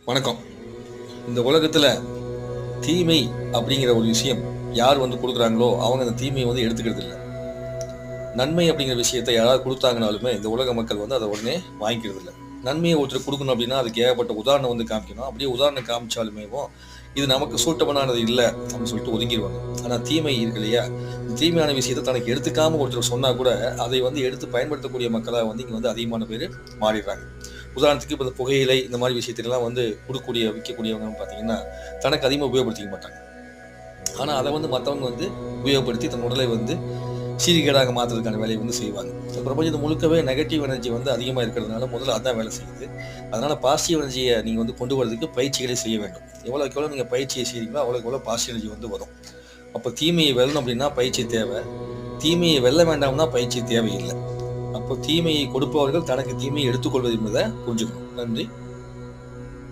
வணக்கம். இந்த உலகத்துல தீமை அப்படிங்கிற ஒரு விஷயம் யார் கொடுக்குறாங்களோ அவங்க அந்த தீமையை எடுத்துக்கிறது இல்ல. நன்மை அப்படிங்கிற விஷயத்த யாராவது குடுத்தாங்கனாலுமே இந்த உலக மக்கள் அத உடனே வாங்கிக்கிறது இல்ல. நன்மையை ஒருத்தருக்கு குடுக்கணும் அப்படின்னா அதுக்கு ஏகப்பட்ட உதாரணம் காமிக்கணும். அப்படியே உதாரணம் காமிச்சாலுமேவும் இது நமக்கு சூட்டபடானது இல்ல அப்படின்னு சொல்லிட்டு ஒதுங்கிருவாங்க. ஆனா தீமை இருக்கு இல்லையா? தீமையான விஷயத்த தனக்கு எடுத்துக்காம ஒருத்தர் சொன்னா கூட அதை எடுத்து பயன்படுத்தக்கூடிய மக்களா இங்க அதிகமான பேரு மாறிடுறாங்க. உதாரணத்துக்கு இப்ப இந்த புகையிலை இந்த மாதிரி விஷயத்திலலாம் குடுக்கக்கூடிய விக்கக்கூடியவங்கன்னு பார்த்தீங்கன்னா, தனக்கு அதிகமா உபயோகப்படுத்திக்க மாட்டாங்க. ஆனா அத மத்தவங்க உபயோகப்படுத்தி தன் உடலை சீர்கேடாக மாத்துறதுக்கான வேலையை செய்வாங்க. இந்த பிரபஞ்சம் முழுக்கவே நெகட்டிவ் எனர்ஜி அதிகமா இருக்கிறதுனால முதல்ல அதான் வேலை செய்யுது. அதனால பாசிட்டிவ் எனர்ஜிய நீங்க கொண்டு வரதுக்கு பயிற்சிகளை செய்ய வேண்டும். எவ்வளவுக்கு எவ்வளவு நீங்க பயிற்சியை செய்றீங்களோ அவ்வளவுக்கு எவ்வளவு பாசிட்டிவ் எனர்ஜி வரும். அப்ப தீமையை வெல்லணும் அப்படின்னா பயிற்சி தேவை. தீமையை வெல்ல வேண்டாம்னா பயிற்சி தேவையில்லை. அப்போ தீமையை கொடுப்பவர்கள் தனக்கு தீமையை எடுத்துக்கொள்வது என்பதை புரிஞ்சுக்கணும். நன்றி.